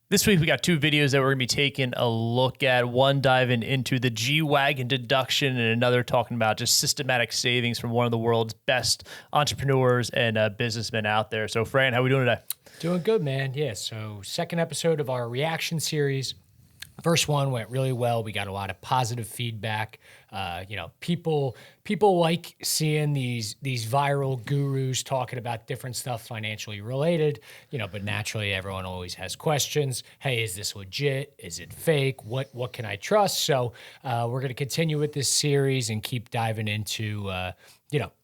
This week, we got two videos that we're going to be taking a look at. One diving into the G-Wagon deduction, and another talking about just systematic savings from one of the world's best entrepreneurs and businessmen out there. So, Fran, how are we doing today? Doing good, man. Yeah, so second episode of our reaction series. First one went really well. We got a lot of positive feedback. People like seeing these viral gurus talking about different stuff financially related, but naturally everyone always has questions. Hey, is this legit? Is it fake? What can I trust? So we're going to continue with this series and keep diving into,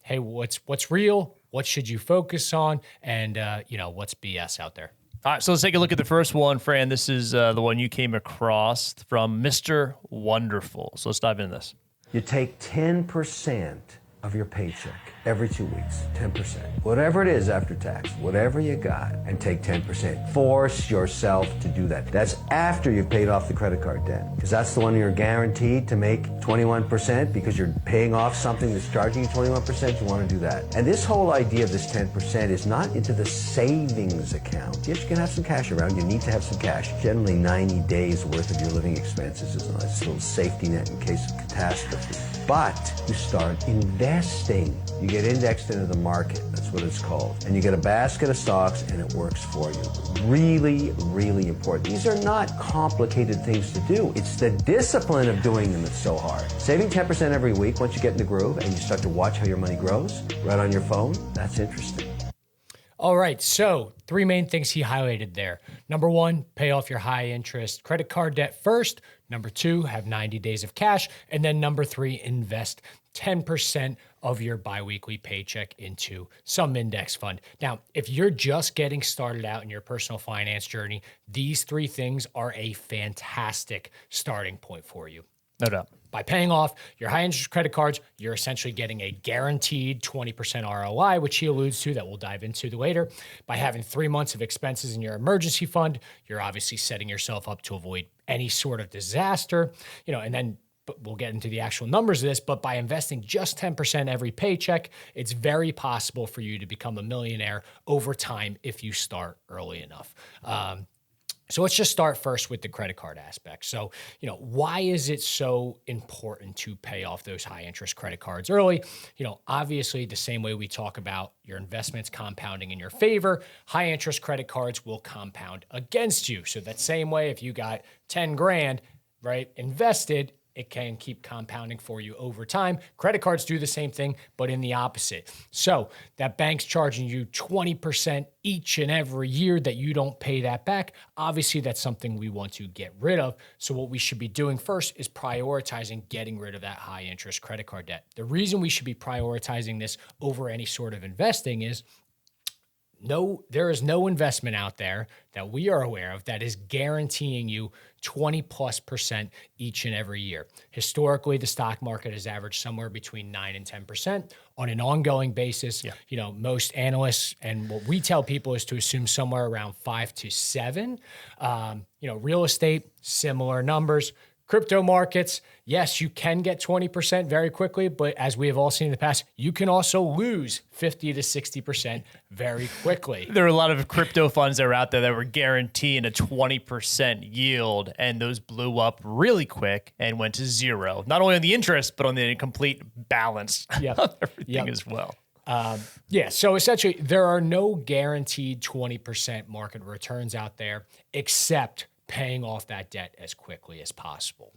hey, what's real? What should you focus on? And, what's BS out there? All right, so let's take a look at the first one, Fran. This is the one you came across from Mr. Wonderful. So let's dive into this. You take 10% of your paycheck every 2 weeks, 10%. Whatever it is after tax, whatever you got, and take 10%. Force yourself to do that. That's after you've paid off the credit card debt, because that's the one you're guaranteed to make 21% because you're paying off something that's charging you 21%. You want to do that. And this whole idea of this 10% is not into the savings account. Yes, you can have some cash around. You need to have some cash. Generally, 90 days worth of your living expenses is a nice little safety net in case of catastrophe. But you start investing. You get indexed into the market, that's what it's called. And you get a basket of stocks and it works for you. Really, really important. These are not complicated things to do. It's the discipline of doing them that's so hard. Saving 10% every week, once you get in the groove and you start to watch how your money grows right on your phone, that's interesting. All right, so three main things he highlighted there. Number one, pay off your high interest credit card debt first. Number two, have 90 days of cash. And then number three, invest 10% of your biweekly paycheck into some index fund. Now, if you're just getting started out in your personal finance journey, these three things are a fantastic starting point for you. No doubt. By paying off your high interest credit cards, you're essentially getting a guaranteed 20% ROI, which he alludes to that we'll dive into later. By having 3 months of expenses in your emergency fund, you're obviously setting yourself up to avoid any sort of disaster, and then we'll get into the actual numbers of this, but by investing just 10% every paycheck, it's very possible for you to become a millionaire over time if you start early enough. So let's just start first with the credit card aspect. So, why is it so important to pay off those high interest credit cards early? Obviously the same way we talk about your investments compounding in your favor, high interest credit cards will compound against you. So that same way, if you got 10 grand, right, invested, it can keep compounding for you over time. Credit cards do the same thing, but in the opposite. So that bank's charging you 20% each and every year that you don't pay that back. Obviously, that's something we want to get rid of. So what we should be doing first is prioritizing getting rid of that high interest credit card debt. The reason we should be prioritizing this over any sort of investing is there is no investment out there that we are aware of that is guaranteeing you 20+% each and every year. Historically, the stock market has averaged somewhere between 9 and 10% on an ongoing basis. Yeah. Most analysts and what we tell people is to assume somewhere around 5 to 7. Real estate, similar numbers. Crypto markets, yes, you can get 20% very quickly, but as we have all seen in the past, you can also lose 50 to 60% very quickly. There are a lot of crypto funds that are out there that were guaranteeing a 20% yield, and those blew up really quick and went to zero, not only on the interest, but on the complete balance of everything as well. So essentially, there are no guaranteed 20% market returns out there except paying off that debt as quickly as possible.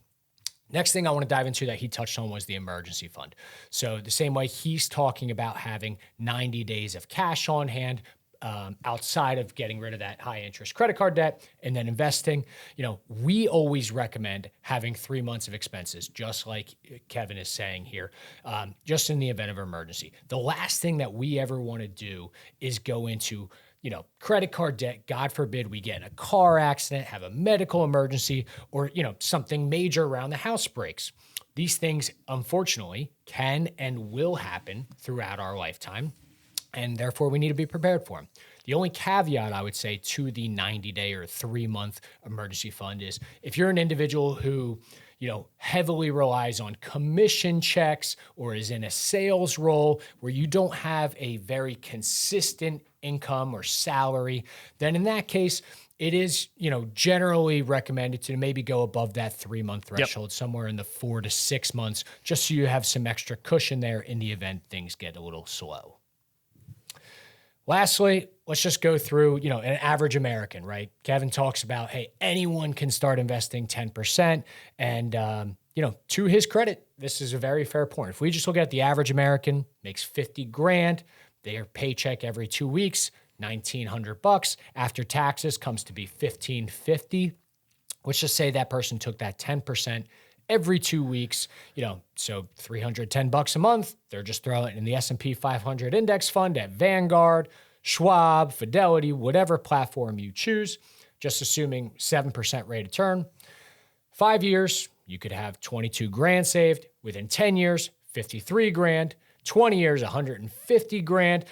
Next thing I want to dive into that he touched on was the emergency fund. So the same way he's talking about having 90 days of cash on hand outside of getting rid of that high interest credit card debt and then investing, we always recommend having 3 months of expenses, just like Kevin is saying here, just in the event of emergency. The last thing that we ever want to do is go into credit card debt. God forbid we get in a car accident, have a medical emergency, or, something major around the house breaks. These things, unfortunately, can and will happen throughout our lifetime, and therefore we need to be prepared for them. The only caveat I would say to the 90-day or 3-month emergency fund is if you're an individual who heavily relies on commission checks or is in a sales role where you don't have a very consistent income or salary, then in that case, it is, generally recommended to maybe go above that 3-month threshold, somewhere in the 4 to 6 months, just so you have some extra cushion there in the event things get a little slow. Lastly, let's just go through, an average American, right? Kevin talks about, hey, anyone can start investing 10%. And, to his credit, this is a very fair point. If we just look at the average American makes 50 grand, their paycheck every 2 weeks, $1,900 after taxes comes to be $1,550. Let's just say that person took that 10% every 2 weeks, so $310 a month. They're just throwing it in the S&P 500 index fund at Vanguard, Schwab, Fidelity, whatever platform you choose, just assuming 7% rate of return. 5 years, you could have 22 grand saved. Within 10 years, 53 grand. 20 years, 150 grand.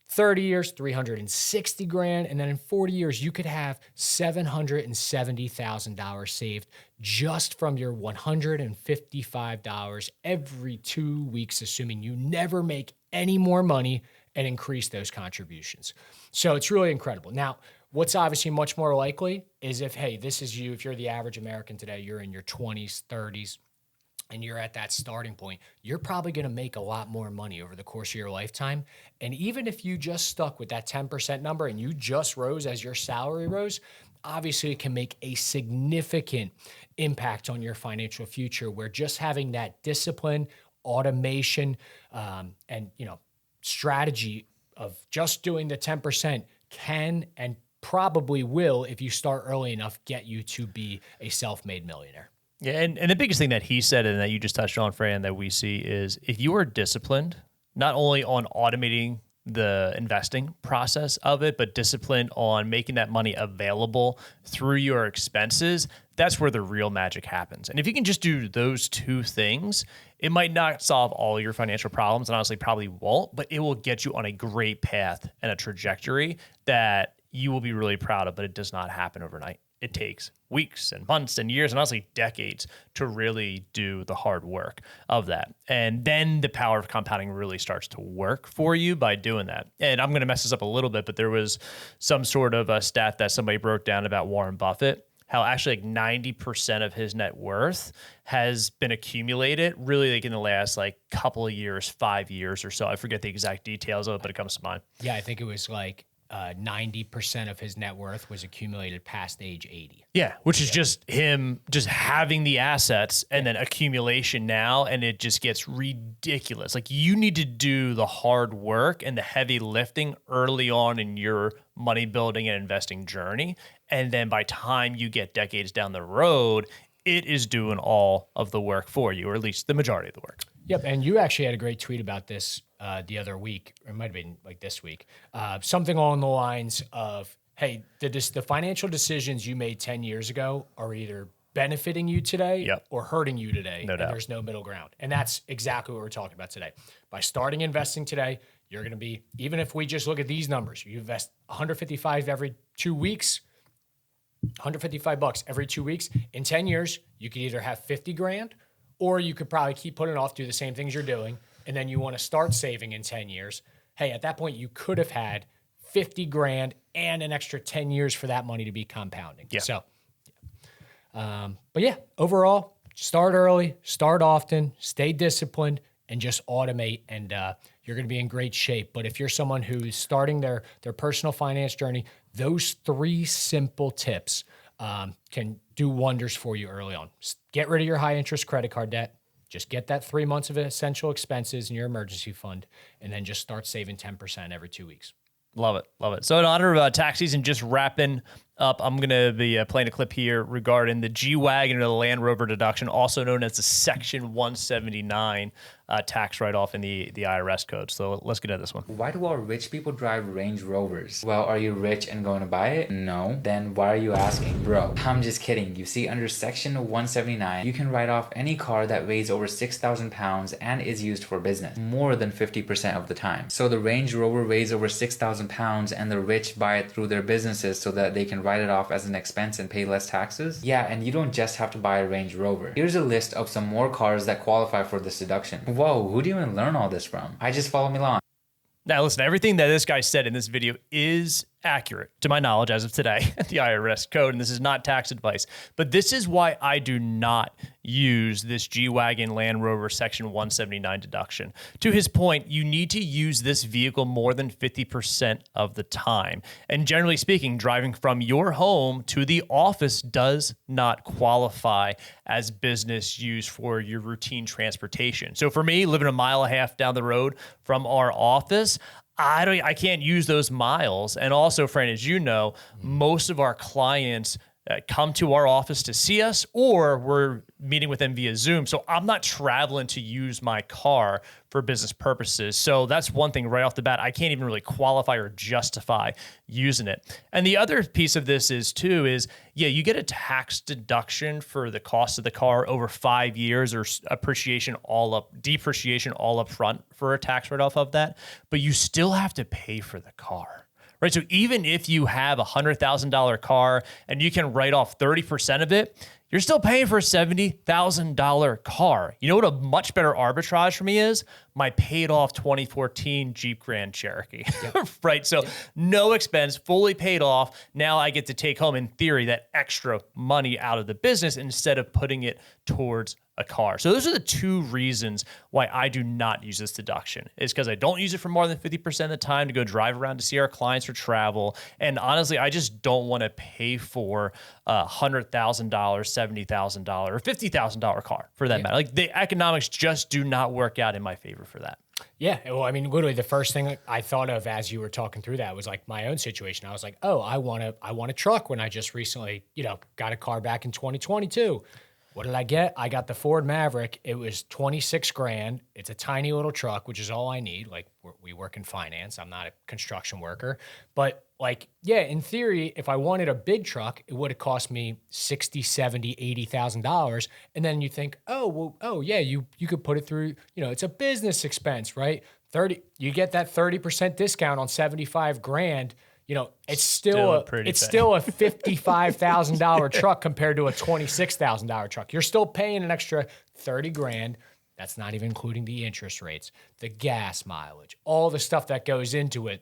30 years, 360 grand. And then in 40 years, you could have $770,000 saved just from your $155 every 2 weeks, assuming you never make any more money and increase those contributions. So it's really incredible. Now, what's obviously much more likely is if you're the average American today, you're in your 20s, 30s, and you're at that starting point, you're probably going to make a lot more money over the course of your lifetime. And even if you just stuck with that 10% number and you just rose as your salary rose, obviously it can make a significant impact on your financial future, where just having that discipline, automation, and strategy of just doing the 10% can and probably will, if you start early enough, get you to be a self-made millionaire. Yeah, and the biggest thing that he said and that you just touched on, Fran, that we see is if you are disciplined, not only on automating the investing process of it, but disciplined on making that money available through your expenses, that's where the real magic happens. And if you can just do those two things, it might not solve all your financial problems, and honestly probably won't, but it will get you on a great path and a trajectory that you will be really proud of, but it does not happen overnight. It takes weeks and months and years and honestly decades to really do the hard work of that. And then the power of compounding really starts to work for you by doing that. And I'm going to mess this up a little bit, but there was some sort of a stat that somebody broke down about Warren Buffett, how actually like 90% of his net worth has been accumulated really like in the last like couple of years, 5 years or so. I forget the exact details of it, but it comes to mind. Yeah, I think it was like 90% of his net worth was accumulated past age 80. Yeah, which is just him just having the assets and then accumulation now, and it just gets ridiculous. Like you need to do the hard work and the heavy lifting early on in your money building and investing journey. And then by time you get decades down the road, it is doing all of the work for you, or at least the majority of the work. Yep, and you actually had a great tweet about this the other week, or it might have been like this week, something along the lines of, hey, the financial decisions you made 10 years ago are either benefiting you today or hurting you today, no doubt. There's no middle ground. And that's exactly what we're talking about today. By starting investing today, you're going to be, even if we just look at these numbers, you invest $155 every 2 weeks, $155 every 2 weeks. In 10 years, you could either have 50 grand, or you could probably keep putting it off, do the same things you're doing, and then you want to start saving in 10 years. Hey, at that point, you could have had 50 grand and an extra 10 years for that money to be compounding. Yeah. So, but yeah, overall, start early, start often, stay disciplined, and just automate, and you're going to be in great shape. But if you're someone who's starting their personal finance journey, those 3 simple tips can do wonders for you early on. Get rid of your high interest credit card debt. Just get that 3 months of essential expenses in your emergency fund, and then just start saving 10% every 2 weeks. Love it. Love it. So in honor of tax season just wrapping up, I'm going to be playing a clip here regarding the G-Wagon or the Land Rover deduction, also known as the Section 179 tax write-off in the IRS code. So let's get into this one. Why do all rich people drive Range Rovers? Well, are you rich and going to buy it? No. Then why are you asking? Bro, I'm just kidding. You see, under Section 179, you can write off any car that weighs over 6,000 pounds and is used for business more than 50% of the time. So the Range Rover weighs over 6,000 pounds and the rich buy it through their businesses so that they can write it off as an expense and pay less taxes? Yeah, and you don't just have to buy a Range Rover. Here's a list of some more cars that qualify for this deduction. Whoa, who do you even learn all this from? I just follow Milan. Now, listen, everything that this guy said in this video is accurate to my knowledge as of today, the IRS code, and this is not tax advice, but this is why I do not use this G-Wagon Land Rover Section 179 deduction. To his point, you need to use this vehicle more than 50% of the time. And generally speaking, driving from your home to the office does not qualify as business use for your routine transportation. So for me, living a mile and a half down the road from our office, I can't use those miles. And also, Fran, as you know, most of our clients come to our office to see us, or we're meeting with them via Zoom. So I'm not traveling to use my car for business purposes. So that's one thing right off the bat. I can't even really qualify or justify using it. And the other piece of this is you get a tax deduction for the cost of the car over 5 years, or depreciation all up front for a tax write-off of that, but you still have to pay for the car. Right. So even if you have a $100,000 car and you can write off 30% of it, you're still paying for a $70,000 car. You know what a much better arbitrage for me is? My paid off 2014 Jeep Grand Cherokee. Yep. Right. So no expense, fully paid off. Now I get to take home, in theory, that extra money out of the business instead of putting it towards a car. So those are the two reasons why I do not use this deduction. Is because I don't use it for more than 50% of the time to go drive around to see our clients or travel. And honestly, I just don't want to pay for a $100,000, $70,000, or $50,000 car for that matter. Like, the economics just do not work out in my favor for that. Yeah. Well, I mean, literally the first thing I thought of as you were talking through that was like my own situation. I was like, oh, I want a truck when I just recently, got a car back in 2022. What did I get? I got the Ford Maverick. It was $26,000. It's a tiny little truck, which is all I need. Like, we work in finance. I'm not a construction worker. But in theory, if I wanted a big truck, it would have cost me $60,000, $70,000, $80,000. And then you think, you could put it through, it's a business expense, right? You get that 30% discount on $75,000. It's still a $55,000 truck compared to a $26,000 truck. You're still paying an extra $30,000. That's not even including the interest rates, the gas mileage, all the stuff that goes into it.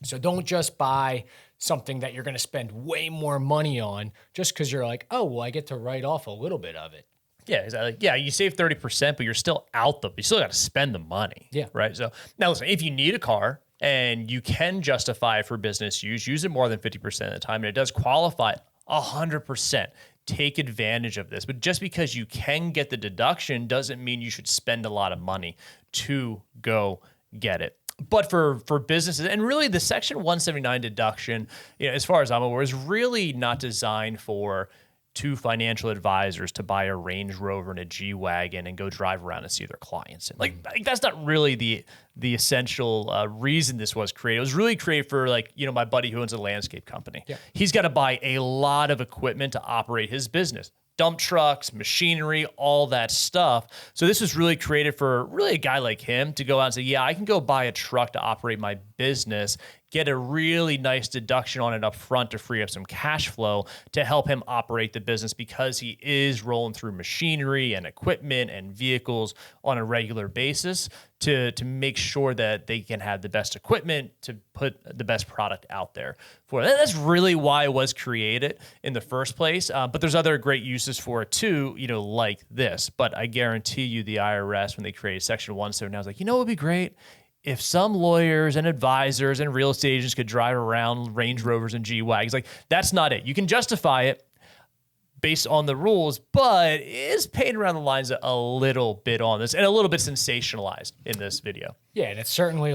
So don't just buy something that you're going to spend way more money on just because you're like, oh, well, I get to write off a little bit of it. Yeah, exactly. Yeah, you save 30%, but you're still you still got to spend the money. Yeah. Right. So now listen, if you need a car and you can justify it for business use it more than 50% of the time, and it does qualify 100%. Take advantage of this. But just because you can get the deduction doesn't mean you should spend a lot of money to go get it. But for businesses, and really the Section 179 deduction, as far as I'm aware, is really not designed for two financial advisors to buy a Range Rover and a G-Wagon and go drive around and see their clients. And that's not really the essential reason this was created. It was really created for my buddy who owns a landscape company. Yeah. He's got to buy a lot of equipment to operate his business. Dump trucks, machinery, all that stuff. So this was really created for really a guy like him to go out and say, yeah, I can go buy a truck to operate my business, get a really nice deduction on it up front to free up some cash flow to help him operate the business, because he is rolling through machinery and equipment and vehicles on a regular basis to make sure that they can have the best equipment to put the best product out there for it. That's really why it was created in the first place. But there's other great uses for it too, like this. But I guarantee you the IRS, when they created Section 179, I was like, what would be great? If some lawyers and advisors and real estate agents could drive around Range Rovers and G-Wagons, that's not it. You can justify it based on the rules, but it's painted around the lines a little bit on this and a little bit sensationalized in this video. Yeah, and it's certainly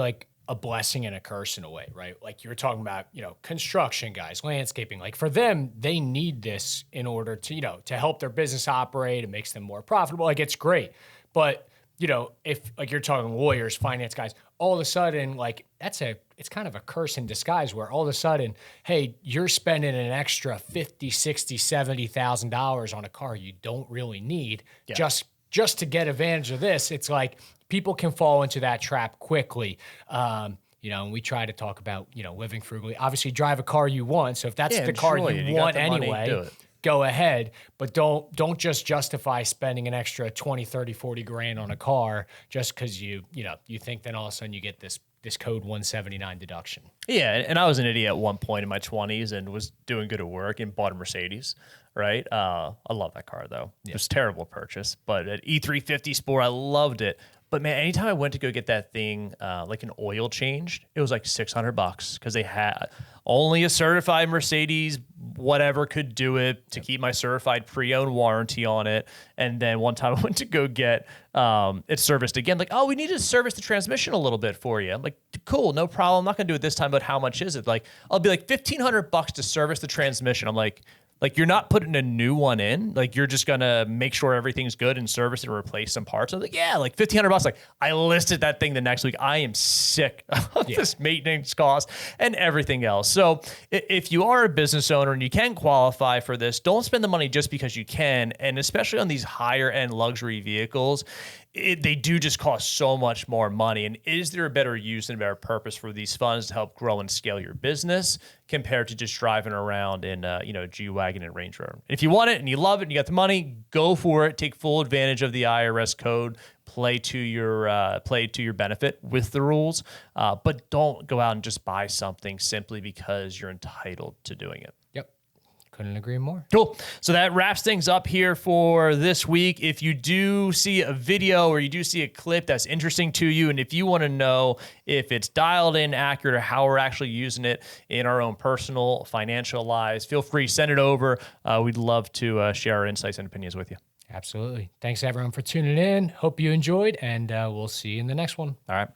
a blessing and a curse in a way, right? Like you were talking about, construction guys, landscaping, for them, they need this in order to, to help their business operate. It makes them more profitable. It's great. But, if you're talking lawyers, finance guys, all of a sudden, it's kind of a curse in disguise where all of a sudden, hey, you're spending an extra $50,000, $60,000, $70,000 on a car you don't really need just to get advantage of this. It's like people can fall into that trap quickly. And we try to talk about, living frugally. Obviously, drive a car you want. So if that's the car you want anyway, go ahead, but don't just justify spending an extra 20, 30, 40 grand on a car just because you think then all of a sudden you get this this code 179 deduction. Yeah, and I was an idiot at one point in my 20s and was doing good at work and bought a Mercedes, right? I love that car, though. It was a terrible purchase, but at E350 Sport, I loved it. But man, anytime I went to go get that thing, like an oil changed, it was like $600 because they had only a certified Mercedes, whatever could do it to keep my certified pre-owned warranty on it. And then one time I went to go get it serviced again. Like, oh, we need to service the transmission a little bit for you. I'm like, cool, no problem. I'm not gonna do it this time, but how much is it? Like, I'll be like $1,500 to service the transmission. I'm like, you're not putting a new one in. Like, you're just gonna make sure everything's good and service it and replace some parts. I was like, yeah, like $1,500. Like, I listed that thing the next week. I am sick of this maintenance cost and everything else. So if you are a business owner and you can qualify for this, don't spend the money just because you can. And especially on these higher end luxury vehicles, they do just cost so much more money. And is there a better use and a better purpose for these funds to help grow and scale your business compared to just driving around in G-Wagon and Range Rover? And if you want it and you love it and you got the money, go for it. Take full advantage of the IRS code. Play to your benefit with the rules, but don't go out and just buy something simply because you're entitled to doing it. Yep. Couldn't agree more. Cool. So that wraps things up here for this week. If you do see a video or you do see a clip that's interesting to you, and if you want to know if it's dialed in accurate or how we're actually using it in our own personal financial lives, feel free, send it over. We'd love to share our insights and opinions with you. Absolutely. Thanks, everyone, for tuning in. Hope you enjoyed, and we'll see you in the next one. All right.